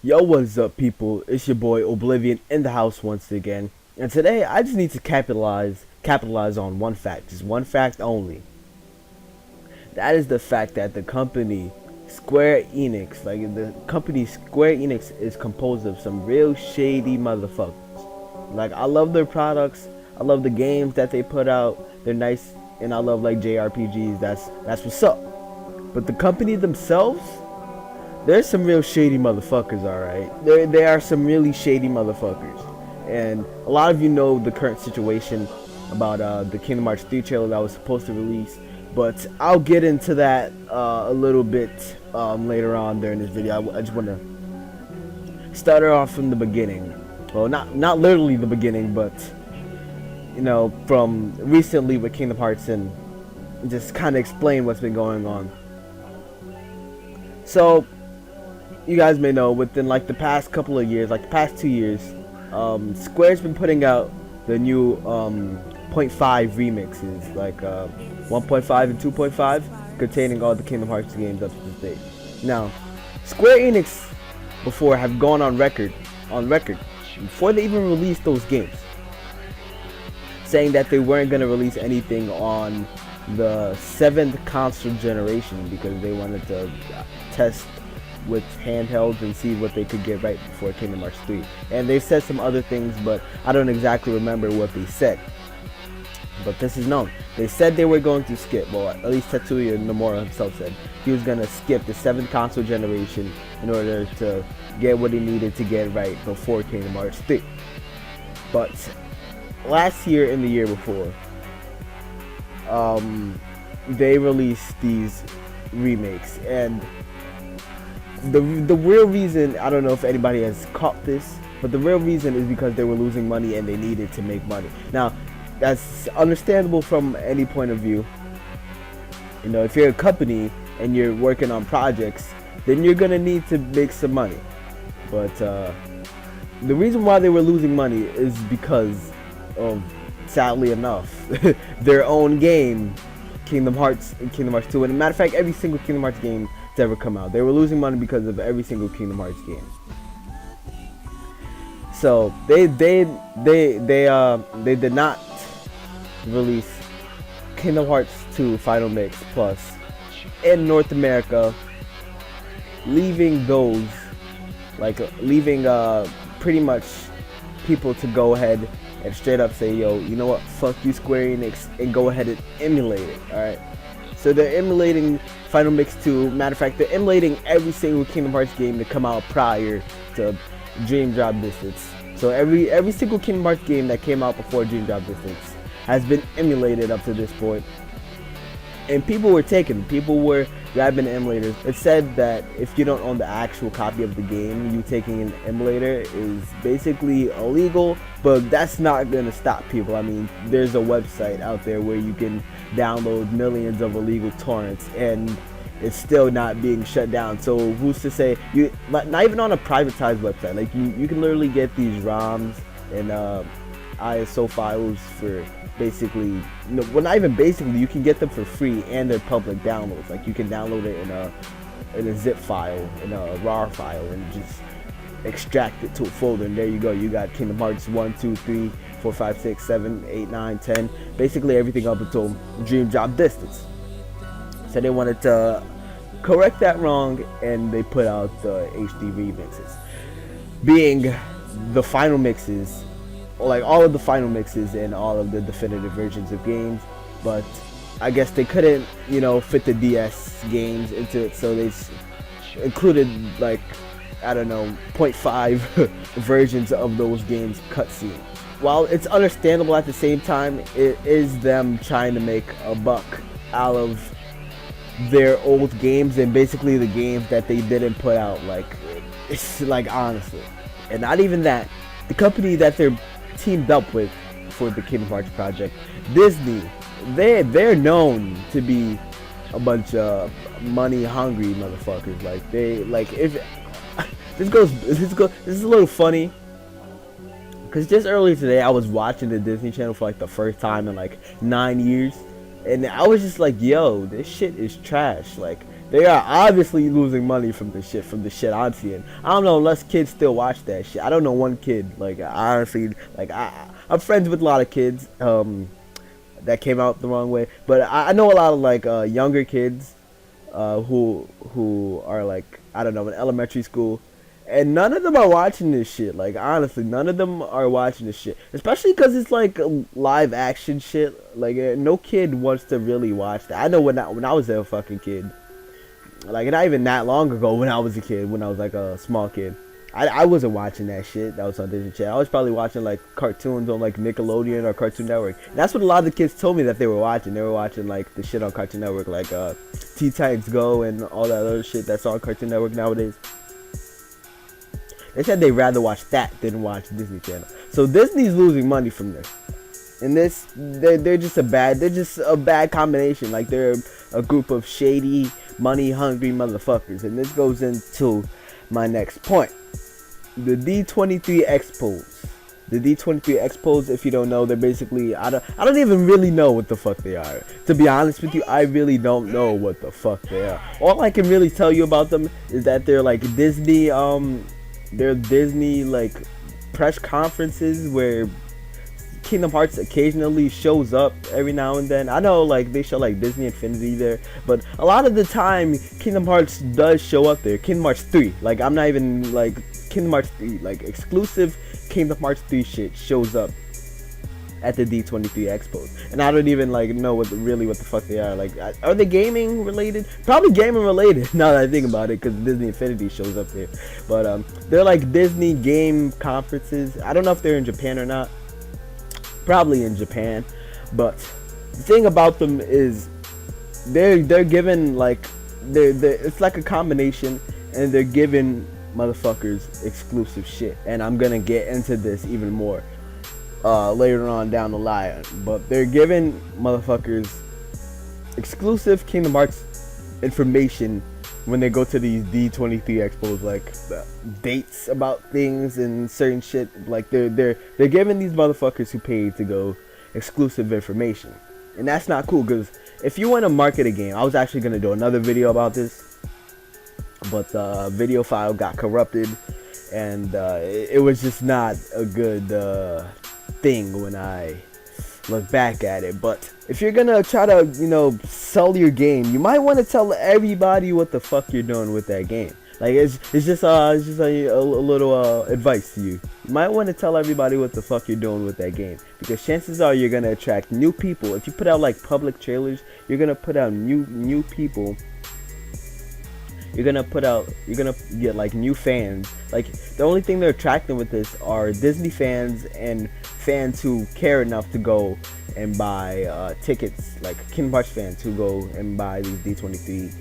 Yo, what's up, people? It's your boy Oblivion in the house once again, and today I just need to capitalize on one fact, just one fact only. That is the fact that the company Square Enix, is composed of some real shady motherfuckers. Like, I love their products, I love the games that they put out. They're nice, and I love like JRPGs. That's what's up. But the company themselves, there's some real shady motherfuckers, alright? There are some really shady motherfuckers. And a lot of you know the current situation about the Kingdom Hearts 3 trailer that was supposed to release. But I'll get into that a little bit later on during this video. I just want to start it off from the beginning. Well, not literally the beginning, but, you know, from recently with Kingdom Hearts, and just kind of explain what's been going on. So, you guys may know, within like the past couple of years, like the past 2 years, Square's been putting out the new .5 remixes, like 1.5 and 2.5, containing all the Kingdom Hearts games up to this date. Now, Square Enix before have gone on record, before they even released those games, saying that they weren't going to release anything on the 7th console generation because they wanted to test with handhelds and see what they could get right before Kingdom Hearts 3. And they said some other things, but I don't exactly remember what they said. But this is known. They said they were going to skip, well, at least Tetsuya Nomura himself said he was going to skip the 7th console generation in order to get what he needed to get right before Kingdom Hearts 3. But last year and the year before, they released these remakes, and the real reason, I don't know if anybody has caught this, but the real reason is because they were losing money and they needed to make money. Now, that's understandable from any point of view. You know, if you're a company and you're working on projects, then you're gonna need to make some money. But the reason why they were losing money is because of, sadly enough, their own game, Kingdom Hearts and Kingdom Hearts 2. And as a matter of fact, every single Kingdom Hearts game to ever come out, they were losing money because of every single Kingdom Hearts game. So they did not release Kingdom Hearts 2 Final Mix Plus in North America, leaving pretty much people to go ahead and straight up say, yo, you know what, fuck you, Square Enix, and go ahead and emulate it. Alright, so they're emulating Final Mix 2. Matter of fact, they're emulating every single Kingdom Hearts game to come out prior to Dream Drop Distance. So every single Kingdom Hearts game that came out before Dream Drop Distance has been emulated up to this point. And people were grabbing emulators. It said that if you don't own the actual copy of the game, you taking an emulator is basically illegal, but that's not going to stop people. I mean, there's a website out there where you can download millions of illegal torrents and it's still not being shut down. So who's to say, not even on a privatized website, like you can literally get these ROMs and ISO files for basically, well, not even basically, you can get them for free, and they're public downloads. Like, you can download it in a zip file, in a RAR file, and just extract it to a folder, and there you go. You got Kingdom Hearts 1, 2, 3, 4, 5, 6, 7, 8, 9, 10, basically everything up until Dream Drop Distance. So they wanted to correct that wrong, and they put out the HD remixes, being the final mixes, like all of the final mixes and all of the definitive versions of games. But I guess they couldn't, you know, fit the DS games into it, so they included, like, I don't know, 0.5 versions of those games cutscenes. While it's understandable, at the same time, it is them trying to make a buck out of their old games, and basically the games that they didn't put out. Like, it's like, honestly, and not even that, the company that they're teamed up with for the Kingdom Hearts project, Disney, they're known to be a bunch of money hungry motherfuckers. Like, if this is a little funny, because just earlier today I was watching the Disney Channel for like the first time in like 9 years, and I was just like, yo, this shit is trash. Like, They are obviously losing money from the shit I'm seeing. I don't know unless kids still watch that shit. I don't know one kid. Like honestly, like I'm friends with a lot of kids that came out the wrong way, but I know a lot of like younger kids who are like, I don't know, in elementary school, and none of them are watching this shit. Like honestly, none of them are watching this shit, especially because it's like live action shit. Like no kid wants to really watch that. I know when I was a fucking kid, like not even that long ago, when I was a kid, when I was like a small kid, I wasn't watching that shit that was on Disney Channel. I was probably watching like cartoons on like Nickelodeon or Cartoon Network. And that's what a lot of the kids told me that they were watching. They were watching like the shit on Cartoon Network, like Teen Titans Go and all that other shit that's on Cartoon Network nowadays. They said they'd rather watch that than watch Disney Channel. So Disney's losing money from this. And this, they're just a bad combination. Like they're a group of shady, money-hungry motherfuckers. And this goes into my next point. The D23 Expos. The D23 Expos, if you don't know, they're basically, I don't even really know what the fuck they are. To be honest with you, I really don't know what the fuck they are. All I can really tell you about them is that they're like Disney, they're Disney like press conferences where Kingdom Hearts occasionally shows up every now and then. I know like they show like Disney Infinity there, but a lot of the time Kingdom Hearts does show up there. Kingdom Hearts 3, like I'm not even like Kingdom Hearts 3, like exclusive Kingdom Hearts 3 shit shows up at the D23 Expos, and I don't even like know what the fuck they are. Like, are they gaming related? Probably gaming related. Now that I think about it, because Disney Infinity shows up there. But they're like Disney game conferences. I don't know if they're in Japan or not. Probably in Japan, but the thing about them is they're given like it's like a combination, and they're giving motherfuckers exclusive shit. And I'm gonna get into this even more later on down the line, but they're giving motherfuckers exclusive Kingdom Hearts information when they go to these D23 Expos, like dates about things and certain shit. Like they're giving these motherfuckers who paid to go exclusive information, and that's not cool. Because if you want to market a game, I was actually gonna do another video about this, but the video file got corrupted, and it was just not a good thing when I look back at it. But if you're gonna try to, you know, sell your game, you might want to tell everybody what the fuck you're doing with that game. Like it's just a little advice to you. You might want to tell everybody what the fuck you're doing with that game, because chances are you're gonna attract new people. If you put out like public trailers, you're gonna put out new people. You're gonna get like new fans. Like the only thing they're attracting with this are Disney fans and fans who care enough to go and buy tickets, like Kingdom Hearts fans who go and buy these D23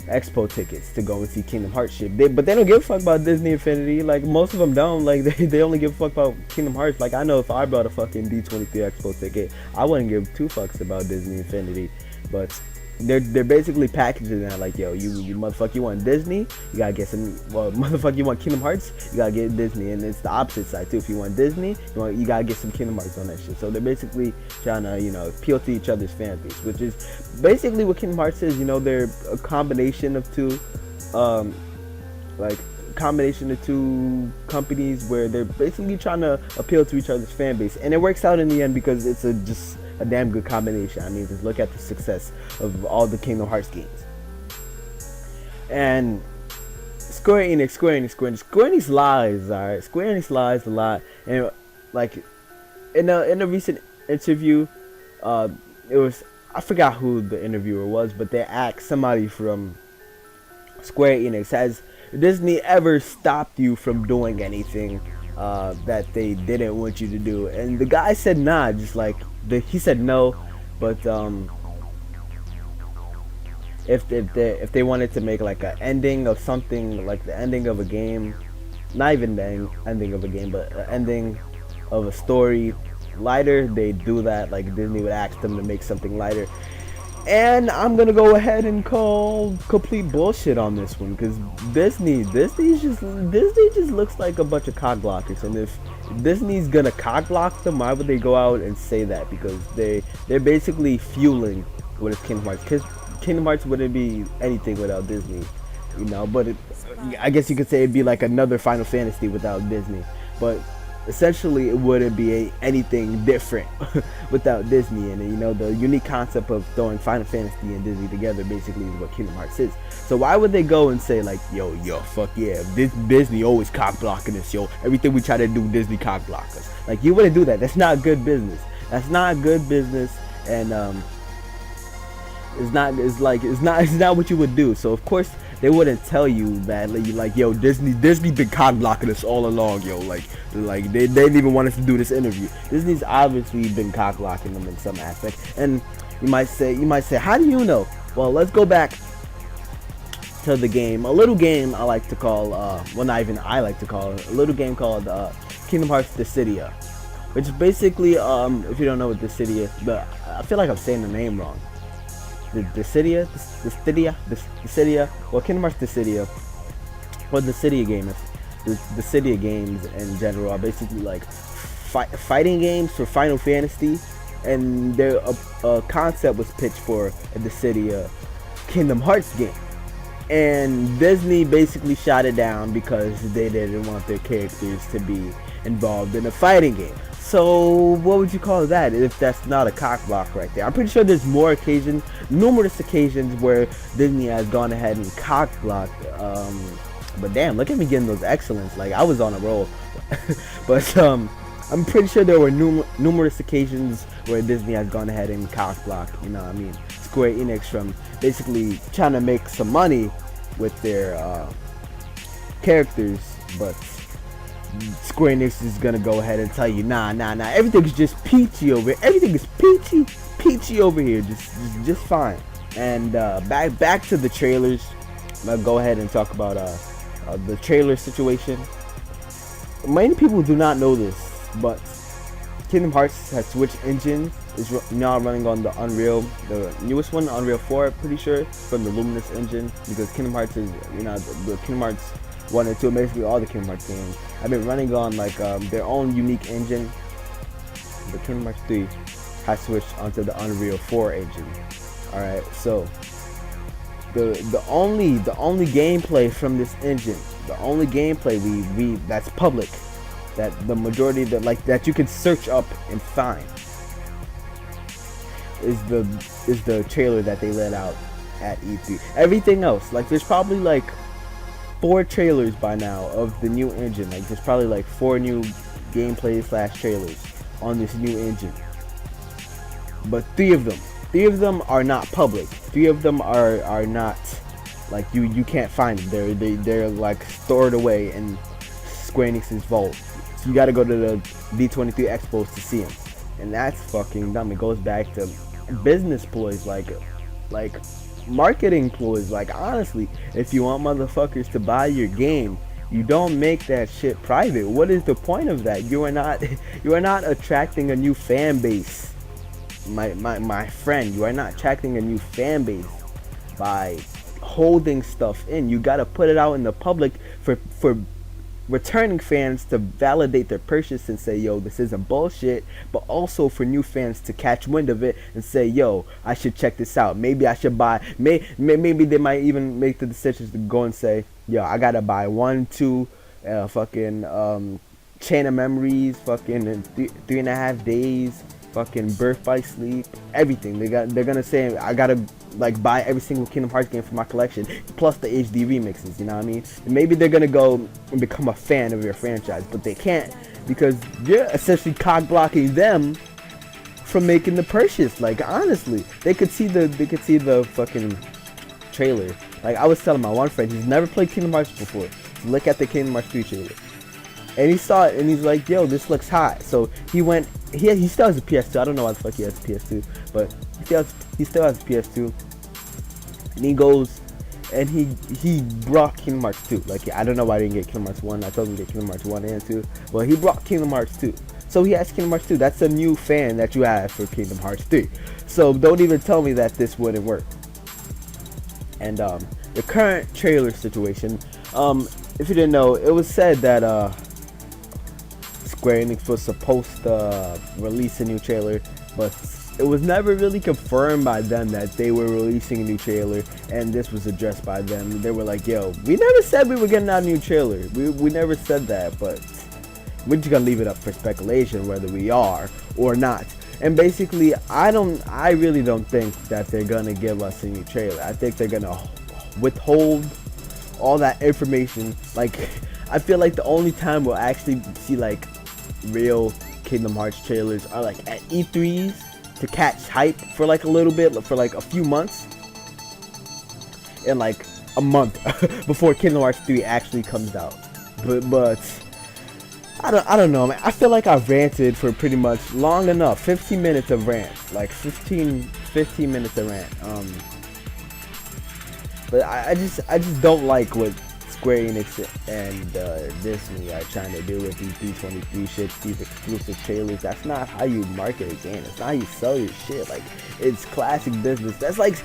Expo tickets to go and see Kingdom Hearts shit. But they don't give a fuck about Disney Infinity. Like most of them don't. Like they only give a fuck about Kingdom Hearts. Like I know if I brought a fucking D23 Expo ticket, I wouldn't give two fucks about Disney Infinity. But they're basically packaging that like, yo, you motherfucker, you want Disney, you gotta get some, well, motherfucker, you want Kingdom Hearts, you gotta get Disney. And it's the opposite side too. If you want Disney, you gotta get some Kingdom Hearts on that shit. So they're basically trying to, you know, appeal to each other's fan base, which is basically what Kingdom Hearts is. You know, they're a combination of two companies where they're basically trying to appeal to each other's fan base, and it works out in the end because it's just a damn good combination. I mean, just look at the success of all the Kingdom Hearts games. And Square Enix lies, alright? Square Enix lies a lot. And like in a recent interview, it was, I forgot who the interviewer was, but they asked somebody from Square Enix, has Disney ever stopped you from doing anything that they didn't want you to do? And the guy said nah, just like he said no, but if they wanted to make like an ending of something, like the ending of a game, not even the ending of a game, but an ending of a story lighter, they do that. Like Disney would ask them to make something lighter. And I'm gonna go ahead and call complete bullshit on this one, because Disney just looks like a bunch of cock blockers. And if Disney's gonna cock block them, why would they go out and say that? Because they're basically fueling what is Kingdom Hearts. Because Kingdom Hearts wouldn't be anything without Disney, you know. But I guess you could say it'd be like another Final Fantasy without Disney. But essentially, it wouldn't be anything different without Disney. And you know, the unique concept of throwing Final Fantasy and Disney together basically is what Kingdom Hearts is. So why would they go and say like, yo, fuck yeah, Disney always cock blocking us, yo. Everything we try to do, Disney cock block us. Like, you wouldn't do that. That's not good business. That's not good business. And it's not what you would do. So of course they wouldn't tell you that, like, yo, Disney been cock blocking us all along, yo. Like they didn't even want us to do this interview. Disney's obviously been cock blocking them in some aspect. And you might say, how do you know? Well, let's go back to the game, a little game I like to call, well, not even I like to call it, a little game called Kingdom Hearts Dissidia, which is basically, if you don't know what Dissidia, but I feel like I'm saying the name wrong. Dissidia, well, Kingdom Hearts Dissidia, or Dissidia games, the Dissidia games in general are basically like fighting games for Final Fantasy, and their concept was pitched for a Dissidia Kingdom Hearts game. And Disney basically shot it down because they didn't want their characters to be involved in a fighting game. So what would you call that if that's not a cock block right there? I'm pretty sure there's numerous occasions where Disney has gone ahead and cock blocked. But damn, look at me getting those excellence. Like, I was on a roll. But I'm pretty sure there were numerous occasions where Disney has gone ahead and cock blocked, you know what I mean, Square Enix from basically trying to make some money with their characters. But Square Enix is gonna go ahead and tell you, nah, everything's just peachy over here. Everything is peachy over here, just fine. And back to the trailers. I'm gonna go ahead and talk about the trailer situation. Many people do not know this, but Kingdom Hearts has switched engines. Is now running on the Unreal, the newest one, Unreal 4, pretty sure, from the Luminous engine, because Kingdom Hearts is, you know, the Kingdom Hearts 1 and 2, basically all the Kingdom Hearts games, have been running on like their own unique engine. The Kingdom Hearts 3 has switched onto the Unreal 4 engine. All right, so the only gameplay from this engine, the only gameplay we that's public, that the majority that you can search up and find, is the trailer that they let out at E3. Everything else, like, there's probably like 4 trailers by now of the new engine. Like, there's probably like 4 new gameplay / trailers on this new engine. But 3 of them are not public. 3 of them are not, like, you can't find them. They're like stored away in Square Enix's vault. So you gotta go to the D23 Expos to see them. And that's fucking dumb. It goes back to business ploys, like marketing ploys. Like, honestly, if you want motherfuckers to buy your game, you don't make that shit private. What is the point of that? You are not attracting a new fan base, my friend. You are not attracting a new fan base by holding stuff in. You gotta put it out in the public for returning fans to validate their purchase and say, yo, this isn't bullshit, but also for new fans to catch wind of it and say, yo, I should check this out. Maybe I should buy. Maybe they might even make the decisions to go and say, yo, I gotta buy 1, 2, fucking Chain of Memories, fucking in 3.5 days, fucking Birth by Sleep, everything. They're gonna say, I gotta like buy every single Kingdom Hearts game for my collection, plus the HD remixes, you know what I mean? And maybe they're gonna go and become a fan of your franchise, but they can't, because you're essentially cock blocking them from making the purchase. Like, honestly, they could see the fucking trailer. Like, I was telling my one friend, he's never played Kingdom Hearts before. Look at the Kingdom Hearts 3 trailer. And he saw it and he's like, yo, this looks hot. So he went, he still has a PS2. I don't know why the fuck he has a PS2, but he still has a PS2. And he goes and he brought Kingdom Hearts 2. Like, I don't know why I didn't get Kingdom Hearts 1. I told him to get Kingdom Hearts 1 and 2. Well, he brought Kingdom Hearts 2. So he has Kingdom Hearts 2. That's a new fan that you have for Kingdom Hearts 3. So don't even tell me that this wouldn't work. And the current trailer situation, if you didn't know, it was said that Square Enix was supposed to release a new trailer, but it was never really confirmed by them that they were releasing a new trailer, and this was addressed by them. They were like, yo, we never said we were getting out a new trailer. We never said that, but we're just gonna leave it up for speculation whether we are or not. And basically, I really don't think that they're gonna give us a new trailer. I think they're gonna withhold all that information. Like, I feel like the only time we'll actually see like real Kingdom Hearts trailers are like at E3s to catch hype for like a little bit, for like a few months, and like a month before Kingdom Hearts 3 actually comes out. But I don't know, man. I feel like I've ranted for pretty much long enough. 15 minutes of rant, like 15 minutes of rant. But I just don't like what Square Enix and Disney are trying to do with these D23 shits, these exclusive trailers. That's not how you market a game. That's not how you sell your shit. Like, it's classic business. That's like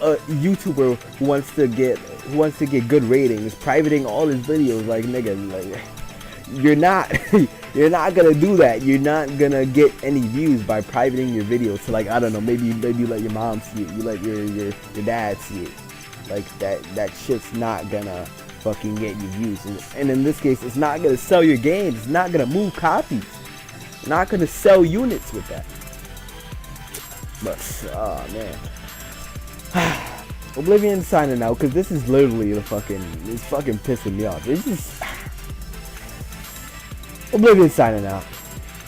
a YouTuber who wants to get good ratings, privating all his videos. Like, nigga, like, you're not gonna do that. You're not gonna get any views by privating your videos. So, like, I don't know, maybe you let your mom see it, you let your dad see it. Like, that shit's not gonna fucking get you views. And in this case, it's not gonna sell your games. It's not gonna move copies. It's not gonna sell units with that. But oh man, Oblivion signing out, because this is literally it's fucking pissing me off. It's just Oblivion signing out.